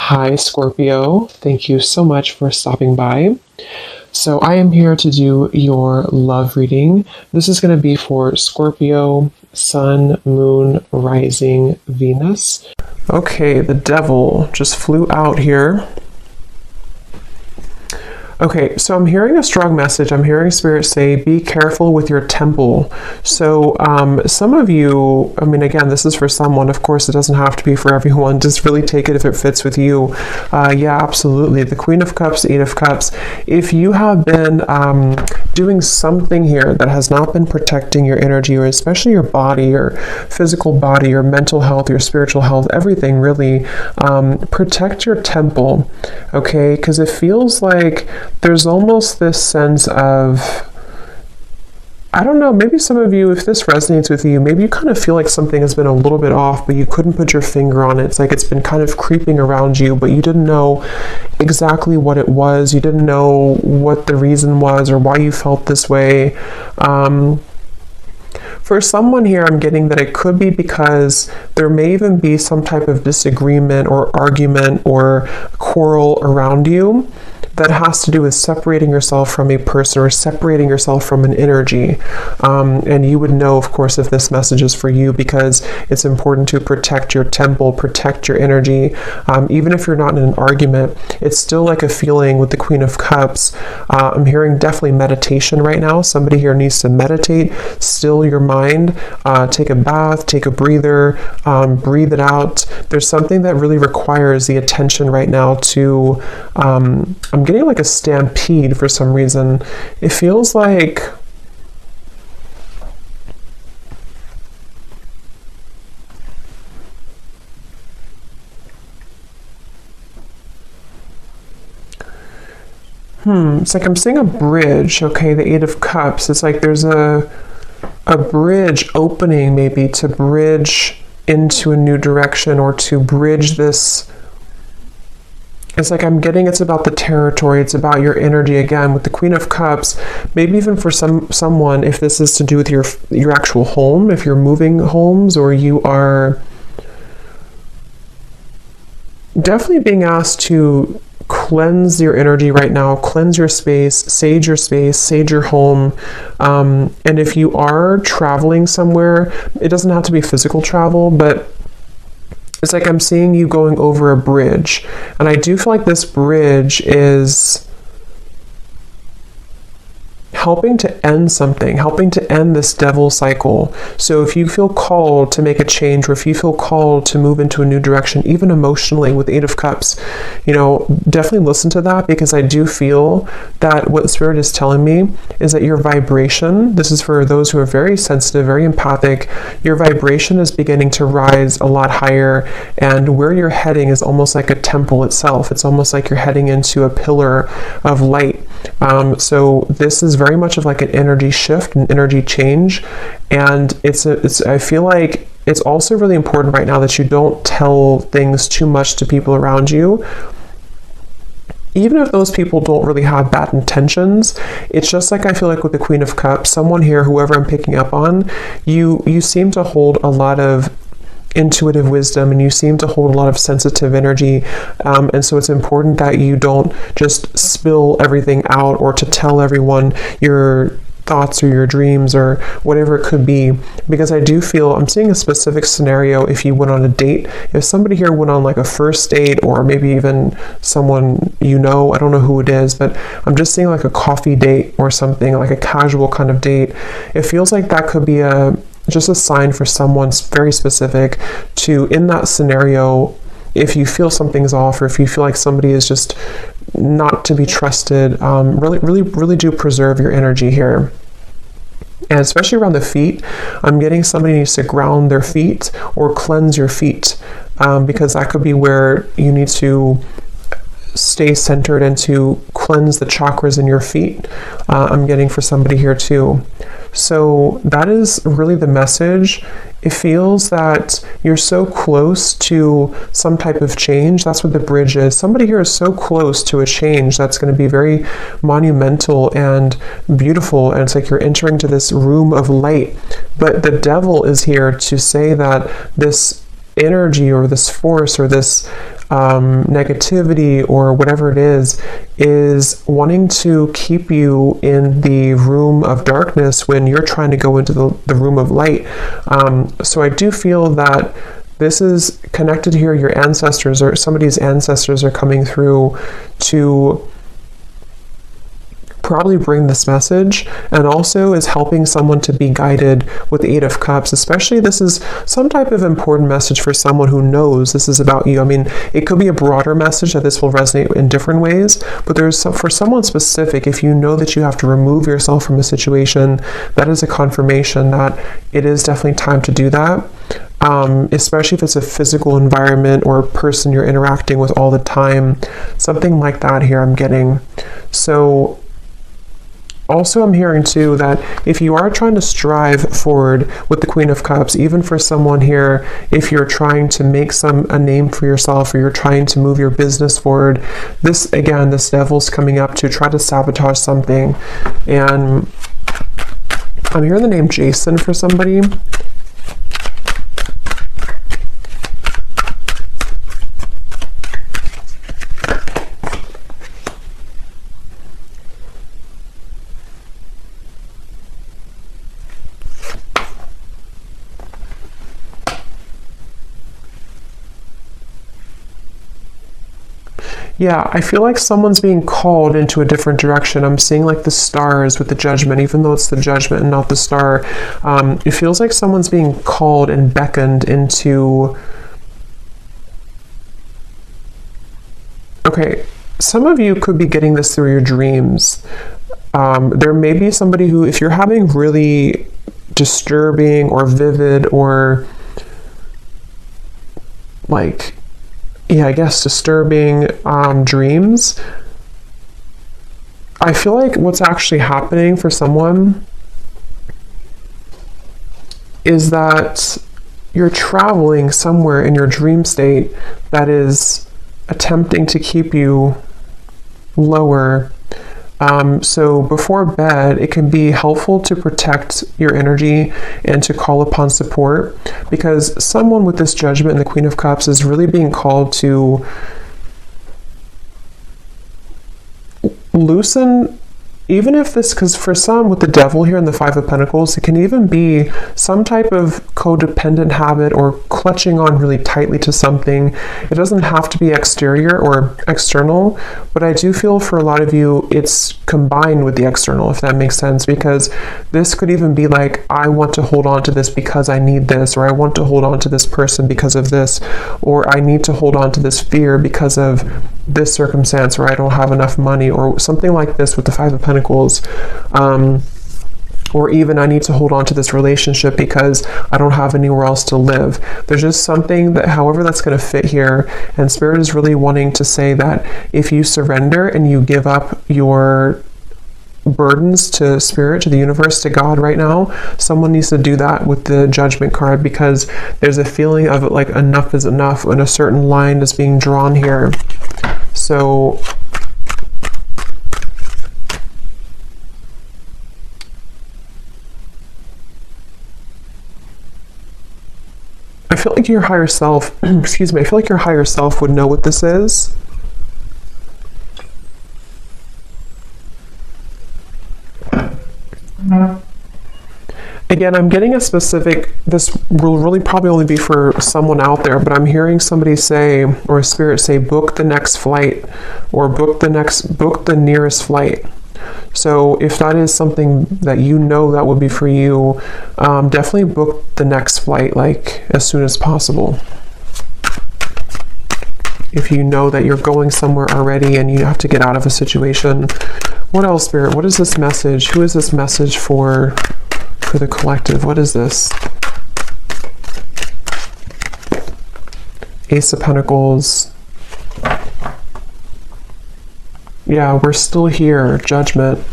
Hi, Scorpio. Thank you so much for stopping by. So, I am here to do your love reading. This is going to be for Scorpio, Sun, Moon, Rising, Venus. Okay, the devil just flew out here. Okay, so I'm hearing a strong message. I'm hearing Spirit say, be careful with your temple. So some of you, I mean, again, this is for someone. Of course, it doesn't have to be for everyone. Just really take it if it fits with you. Yeah, absolutely. The Queen of Cups, the Eight of Cups. If you have been doing something here that has not been protecting your energy, or especially your body, your physical body, your mental health, your spiritual health, everything really, protect your temple, okay? Because it feels like there's almost this sense of, I don't know, maybe some of you, if this resonates with you, maybe you kind of feel like something has been a little bit off, but you couldn't put your finger on it. It's like it's been kind of creeping around you, but you didn't know exactly what it was. You didn't know what the reason was or why you felt this way. For someone here, I'm getting that it could be because there may even be some type of disagreement or argument or quarrel around you that has to do with separating yourself from a person or separating yourself from an energy. And you would know, of course, if this message is for you, because it's important to protect your temple, protect your energy. Even if you're not in an argument, it's still like a feeling with the Queen of Cups. I'm hearing definitely meditation right now. Somebody here needs to meditate, still your mind, take a bath, take a breather, breathe it out. There's something that really requires the attention right now to, I'm getting like a stampede for some reason. It feels like it's like I'm seeing a bridge, okay, the Eight of Cups. It's like there's a bridge opening, maybe to bridge into a new direction or to bridge this. It's like I'm getting it's about the territory, it's about your energy again with the Queen of Cups. Maybe even for someone, if this is to do with your actual home, if you're moving homes, or you are definitely being asked to cleanse your energy right now, cleanse your space, sage your home. And if you are traveling somewhere, it doesn't have to be physical travel, but it's like I'm seeing you going over a bridge. And I do feel like this bridge is helping to end something, helping to end this devil cycle. So if you feel called to make a change, or if you feel called to move into a new direction, even emotionally with Eight of Cups, definitely listen to that, because I do feel that what Spirit is telling me is that your vibration, this is for those who are very sensitive, very empathic, your vibration is beginning to rise a lot higher, and where you're heading is almost like a temple itself. It's almost like you're heading into a pillar of light. So this is very much of like an energy shift, an energy change, and I feel like it's also really important right now that you don't tell things too much to people around you. Even if those people don't really have bad intentions, it's just like I feel like with the Queen of Cups, someone here, whoever I'm picking up on, you seem to hold a lot of intuitive wisdom, and you seem to hold a lot of sensitive energy, and so it's important that you don't just spill everything out or to tell everyone your thoughts or your dreams or whatever it could be, because I do feel I'm seeing a specific scenario. If you went on a date, if somebody here went on like a first date, or maybe even someone I don't know who it is, but I'm just seeing like a coffee date or something, like a casual kind of date. It feels like that could be just a sign for someone very specific to, in that scenario, if you feel something's off, or if you feel like somebody is just not to be trusted, really do preserve your energy here. And especially around the feet, I'm getting somebody needs to ground their feet or cleanse your feet, because that could be where you need to stay centered and to cleanse the chakras in your feet. I'm getting for somebody here too. So that is really the message. It feels that you're so close to some type of change. That's what the bridge is. Somebody here is so close to a change that's going to be very monumental and beautiful. And it's like you're entering to this room of light. But the devil is here to say that this energy or this force or this negativity or whatever it is wanting to keep you in the room of darkness when you're trying to go into the room of light. So I do feel that this is connected here. Your ancestors or somebody's ancestors are coming through to probably bring this message, and also is helping someone to be guided with the Eight of Cups. Especially this is some type of important message for someone who knows this is about you. I mean, it could be a broader message that this will resonate in different ways, but there's for someone specific, if you know that you have to remove yourself from a situation, that is a confirmation that it is definitely time to do that. Especially if it's a physical environment or a person you're interacting with all the time, something like that here I'm getting. So also, I'm hearing too that if you are trying to strive forward with the Queen of Cups, even for someone here, if you're trying to make a name for yourself, or you're trying to move your business forward, this devil's coming up to try to sabotage something. And I'm hearing the name Jason for somebody. Yeah, I feel like someone's being called into a different direction. I'm seeing like the stars with the judgment, even though it's the judgment and not the star. It feels like someone's being called and beckoned into... Okay, some of you could be getting this through your dreams. There may be somebody who, if you're having really disturbing or vivid or like... I guess disturbing dreams, I feel like what's actually happening for someone is that you're traveling somewhere in your dream state that is attempting to keep you lower. So before bed, it can be helpful to protect your energy and to call upon support, because someone with this judgment and the Queen of Cups is really being called to loosen, even if this, because for some with the devil here and the Five of Pentacles, it can even be some type of codependent habit or clutching on really tightly to something. It doesn't have to be exterior or external, but I do feel for a lot of you it's combined with the external, if that makes sense, because this could even be like, I want to hold on to this because I need this, or I want to hold on to this person because of this, or I need to hold on to this fear because of this circumstance, or I don't have enough money, or something like this with the Five of Pentacles. Or even I need to hold on to this relationship because I don't have anywhere else to live. There's just something that, however that's going to fit here, and Spirit is really wanting to say that if you surrender and you give up your burdens to Spirit, to the universe, to God right now, someone needs to do that with the Judgment card, because there's a feeling of like enough is enough and a certain line is being drawn here. So I feel like your higher self, excuse me, I feel like your higher self would know what this is. Again, I'm getting a specific, this will really probably only be for someone out there, but I'm hearing somebody say, or a spirit say, book the next flight, or book the nearest flight. So if that is something that you know that would be for you, definitely book the next flight, like as soon as possible. If you know that you're going somewhere already and you have to get out of a situation. What else, Spirit? What is this message? Who is this message for the collective? What is this? Ace of Pentacles. Yeah, we're still here. Judgment.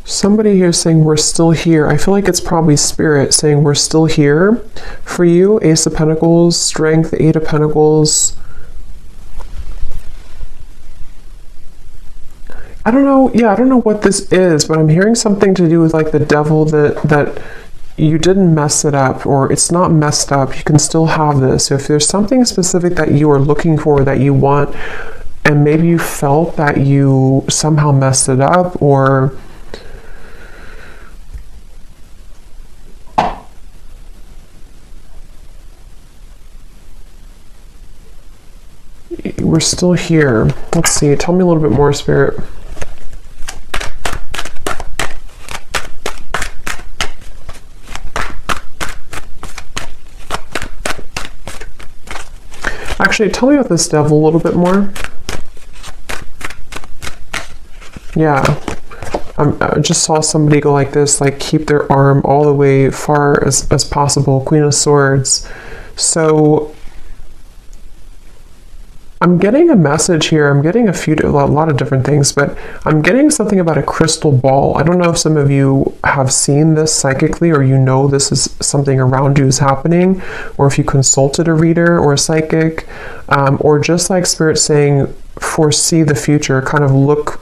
Somebody here saying we're still here. I feel like it's probably Spirit saying we're still here for you. Ace of Pentacles, Strength, Eight of Pentacles. I don't know. Yeah, I don't know what this is, but I'm hearing something to do with like the devil, that you didn't mess it up, or it's not messed up. You can still have this. So if there's something specific that you are looking for, that you want, and maybe you felt that you somehow messed it up, or we're still here. Let's see. Tell me a little bit more, Spirit. Actually, tell me about this devil a little bit more. Yeah. I just saw somebody go like this, like keep their arm all the way far as possible. Queen of Swords. So I'm getting a message here. I'm getting a lot of different things, but I'm getting something about a crystal ball. I don't know if some of you have seen this psychically, or you know this is something around you is happening, or if you consulted a reader or a psychic, or just like Spirit saying, foresee the future, kind of look,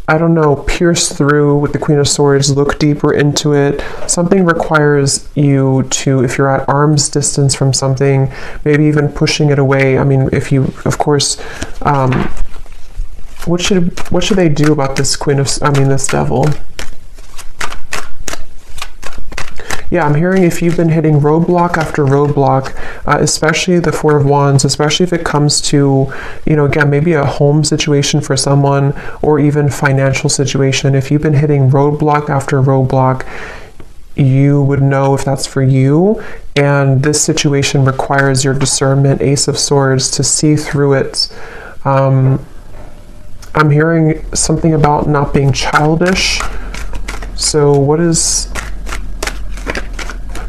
I don't know, pierce through with the Queen of Swords, look deeper into it. Something requires you to, if you're at arm's distance from something, maybe even pushing it away. I mean, if you, of course, what should they do about this this devil? Yeah, I'm hearing if you've been hitting roadblock after roadblock, especially the Four of Wands, especially if it comes to, again, maybe a home situation for someone, or even financial situation. If you've been hitting roadblock after roadblock, you would know if that's for you. And this situation requires your discernment, Ace of Swords, to see through it. I'm hearing something about not being childish. So what is...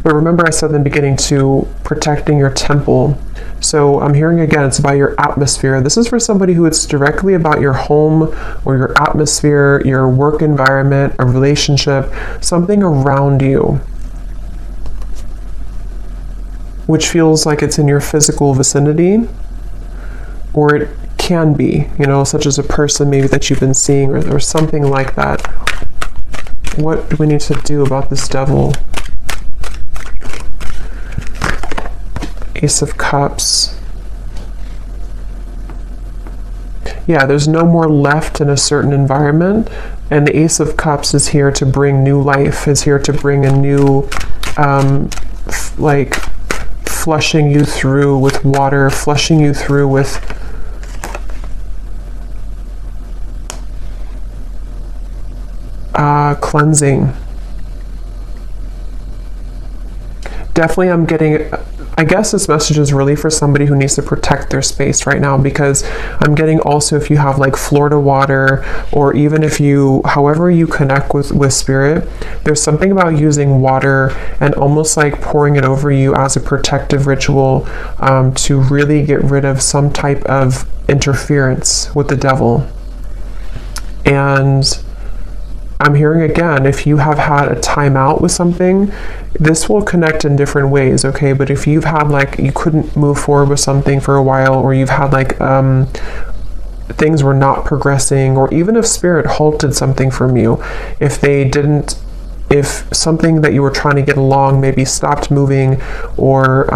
But remember I said in the beginning to protecting your temple. So I'm hearing again, it's about your atmosphere. This is for somebody who it's directly about your home or your atmosphere, your work environment, a relationship, something around you, which feels like it's in your physical vicinity, or it can be, such as a person maybe that you've been seeing, or something like that. What do we need to do about this devil? Ace of Cups. Yeah, there's no more left in a certain environment, and the Ace of Cups is here to bring new life, is here to bring a new, like flushing you through with water, flushing you through with cleansing. Definitely I'm getting... I guess this message is really for somebody who needs to protect their space right now, because I'm getting also if you have like Florida water, or even if you, however you connect with Spirit, there's something about using water and almost like pouring it over you as a protective ritual, to really get rid of some type of interference with the devil. And I'm hearing again, if you have had a timeout with something, this will connect in different ways, okay? But if you've had like, you couldn't move forward with something for a while, or you've had like, things were not progressing, or even if Spirit halted something from you, if something that you were trying to get along maybe stopped moving, or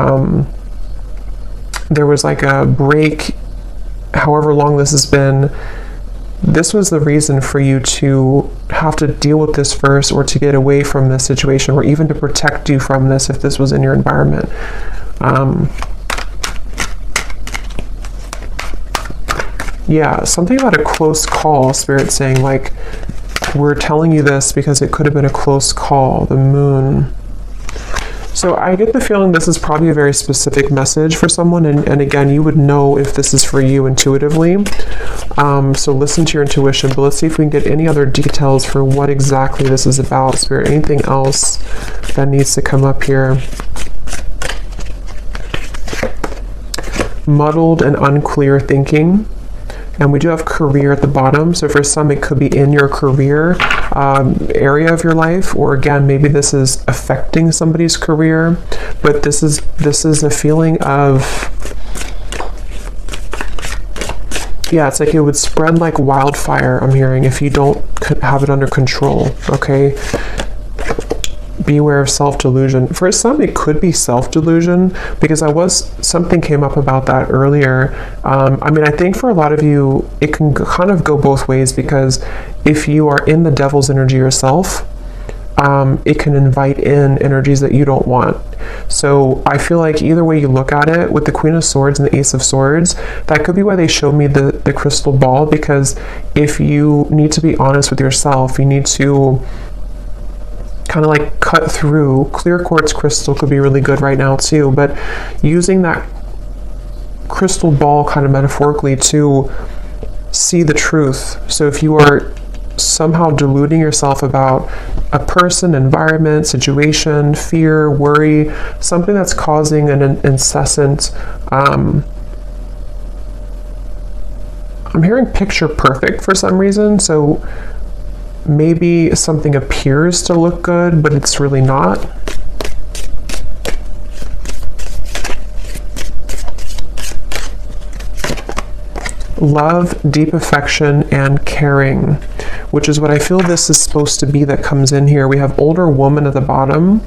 there was like a break, however long this has been, this was the reason for you to have to deal with this first, or to get away from this situation, or even to protect you from this if this was in your environment. Yeah, something about a close call, Spirit saying, like, we're telling you this because it could have been a close call, the Moon. So I get the feeling this is probably a very specific message for someone, and again, you would know if this is for you intuitively. So listen to your intuition, but let's see if we can get any other details for what exactly this is about, Spirit. Anything else that needs to come up here? Muddled and unclear thinking. And we do have career at the bottom. So for some, it could be in your career area of your life, or again, maybe this is affecting somebody's career. But this is a feeling of yeah, it's like it would spread like wildfire, I'm hearing, if you don't have it under control, okay? Beware of self-delusion. For some, it could be self-delusion, because something came up about that earlier. I mean, I think for a lot of you, it can kind of go both ways, because if you are in the devil's energy yourself, it can invite in energies that you don't want. So I feel like either way you look at it, with the Queen of Swords and the Ace of Swords, that could be why they showed me the crystal ball, because if you need to be honest with yourself, you need to kind of like cut through. Clear quartz crystal could be really good right now too, but using that crystal ball kind of metaphorically to see the truth. So if you are somehow deluding yourself about a person, environment, situation, fear, worry, something that's causing an incessant, I'm hearing picture perfect for some reason. So maybe something appears to look good, but it's really not. Love, deep affection, and caring, which is what I feel this is supposed to be that comes in here. We have older woman at the bottom.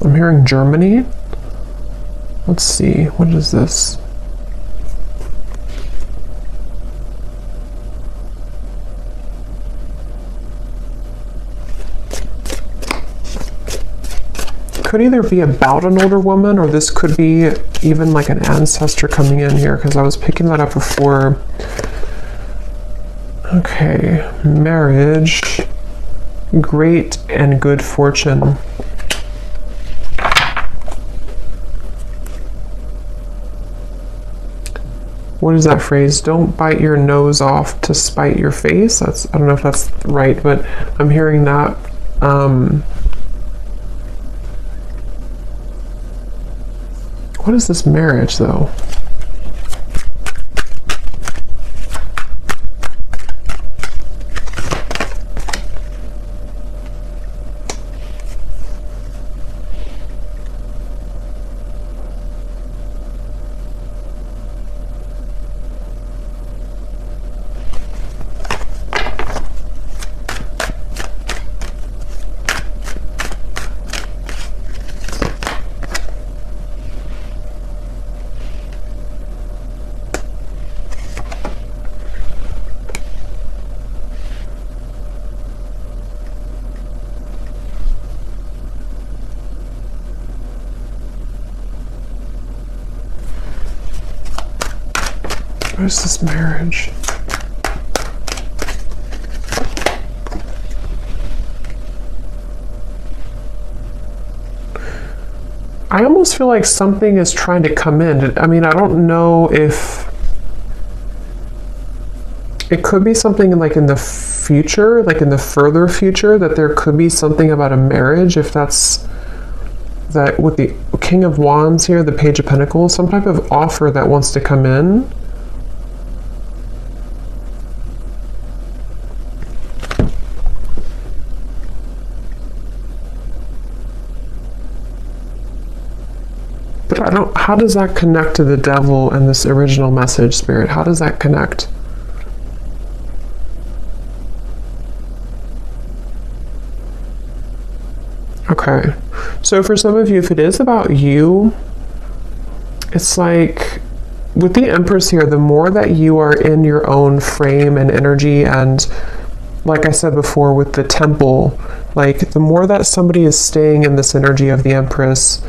I'm hearing Germany. Let's see, what is this? Could either be about an older woman, or this could be even like an ancestor coming in here, because I was picking that up before. Okay, marriage, great and good fortune. What is that phrase? Don't bite your nose off to spite your face. I don't know if that's right, but I'm hearing that. What is this marriage, though? What is this marriage? I almost feel like something is trying to come in. I mean, I don't know if it could be something like in the future, like in the further future, that there could be something about a marriage, if that's that with the King of Wands here, the Page of Pentacles, some type of offer that wants to come in. But I don't, how does that connect to the devil and this original message, Spirit? How does that connect? Okay, so for some of you, if it is about you, it's like with the Empress here, the more that you are in your own frame and energy, and like I said before with the Temple, like the more that somebody is staying in this energy of the Empress,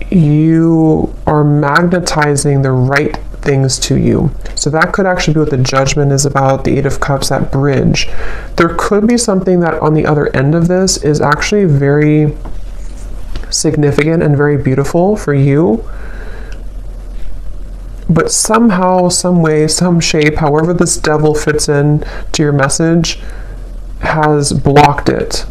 you are magnetizing the right things to you. So that could actually be what the Judgment is about, the Eight of Cups, that bridge. There could be something that on the other end of this is actually very significant and very beautiful for you. But somehow, some way, some shape, however this devil fits in to your message, has blocked it.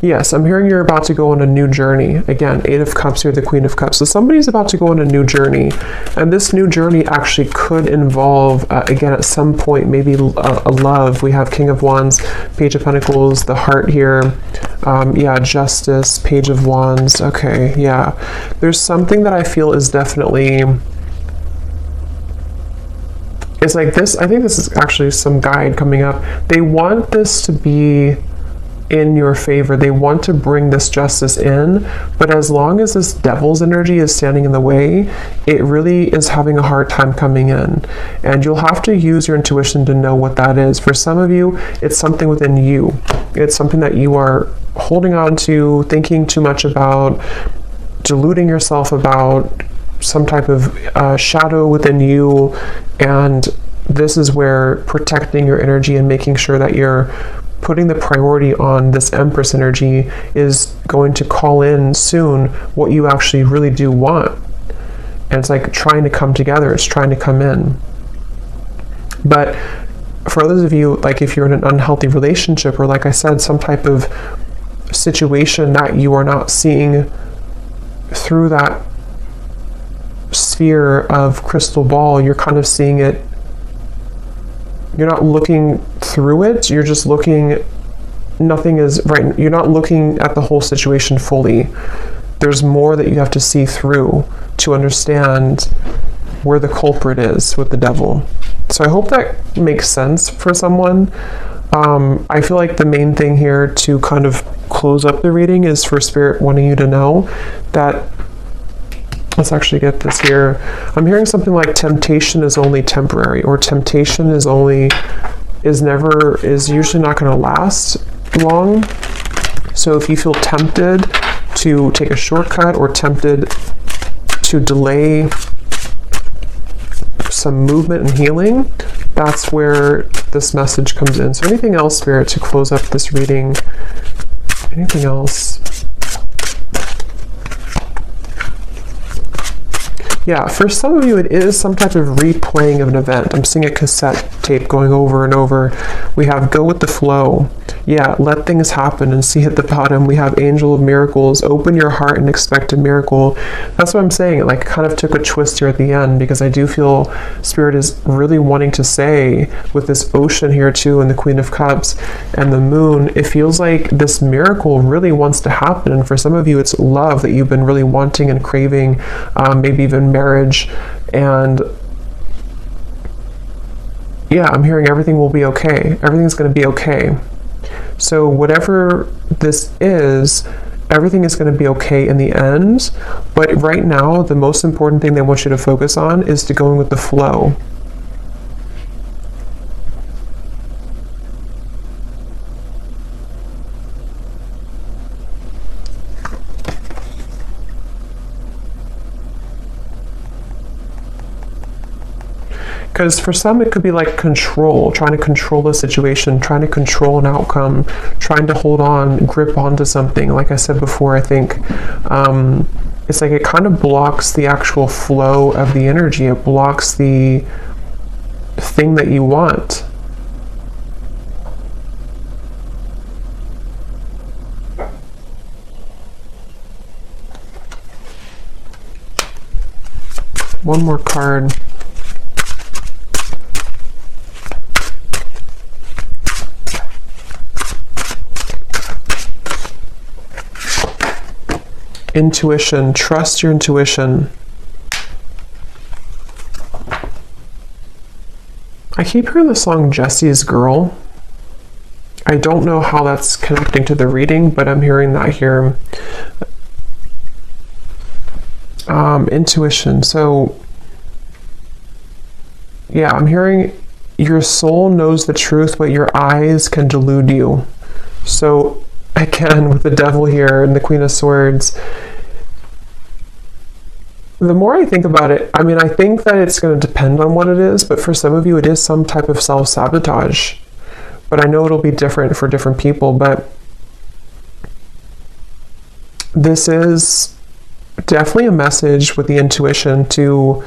Yes, I'm hearing you're about to go on a new journey. Again, Eight of Cups here, the Queen of Cups. So somebody's about to go on a new journey. And this new journey actually could involve, again, at some point, maybe a love. We have King of Wands, Page of Pentacles, the Heart here. Yeah, Justice, Page of Wands. Okay, yeah. There's something that I feel is definitely... It's like this, I think this is actually some guide coming up. They want this to be in your favor. They want to bring this justice in, but as long as this devil's energy is standing in the way, it really is having a hard time coming in. And you'll have to use your intuition to know what that is. For some of you, it's something within you. It's something that you are holding on to, thinking too much about, deluding yourself about, some type of shadow within you. And this is where protecting your energy and making sure that you're putting the priority on this Empress energy is going to call in soon what you actually really do want. And it's like trying to come together, it's trying to come in. But for those of you, like if you're in an unhealthy relationship, or like I said, some type of situation that you are not seeing through that sphere of crystal ball, you're kind of seeing it, you're not looking through it, you're just looking, nothing is right, you're not looking at the whole situation fully. There's more that you have to see through to understand where the culprit is with the devil. So I hope that makes sense for someone. I feel like the main thing here to kind of close up the reading is for Spirit wanting you to know that, let's actually get this here. I'm hearing something like temptation is only temporary, or temptation is usually not going to last long. So if you feel tempted to take a shortcut or tempted to delay some movement and healing, that's where this message comes in. So anything else, Spirit, to close up this reading? Anything else? Yeah, for some of you, it is some type of replaying of an event. I'm seeing a cassette tape going over and over. We have go with the flow. Yeah, let things happen and see at the bottom. We have angel of miracles. Open your heart and expect a miracle. That's what I'm saying. It like kind of took a twist here at the end, because I do feel Spirit is really wanting to say with this ocean here too, and the Queen of Cups and the moon, it feels like this miracle really wants to happen. And for some of you, it's love that you've been really wanting and craving, maybe even marriage. And yeah, I'm hearing everything will be okay. Everything's going to be okay. So whatever this is, everything is going to be okay in the end. But right now, the most important thing they want you to focus on is to going with the flow. Because for some, it could be like control, trying to control the situation, trying to control an outcome, trying to hold on, grip onto something. Like I said before, I think it's like it kind of blocks the actual flow of the energy. It blocks the thing that you want. One more card. Intuition. Trust your intuition. I keep hearing the song Jesse's Girl. I don't know how that's connecting to the reading, but I'm hearing that here. Intuition. So yeah, I'm hearing your soul knows the truth, but your eyes can delude you. So again, with the devil here and the Queen of Swords, the more I think about it, I mean, I think that it's going to depend on what it is, but for some of you, it is some type of self-sabotage. But I know it'll be different for different people, but this is definitely a message with the intuition to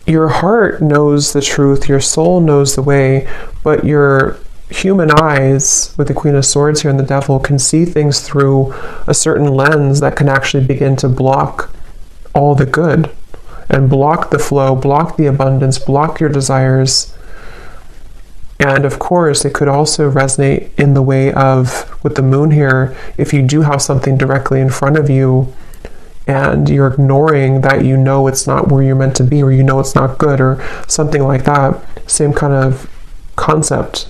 your heart knows the truth, your soul knows the way, but your human eyes, with the Queen of Swords here and the Devil, can see things through a certain lens that can actually begin to block all the good and block the flow, block the abundance, block your desires. And of course, it could also resonate in the way of, with the Moon here, if you do have something directly in front of you and you're ignoring that, you know it's not where you're meant to be, or you know it's not good, or something like that. Same kind of concept.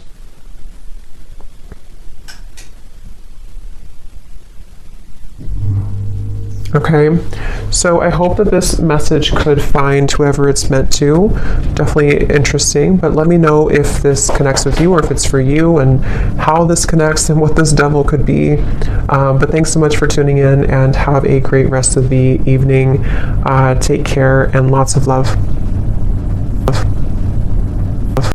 Okay, so I hope that this message could find whoever it's meant to. Definitely interesting, but let me know if this connects with you, or if it's for you, and how this connects and what this devil could be. But thanks so much for tuning in, and have a great rest of the evening. Take care, and lots of love.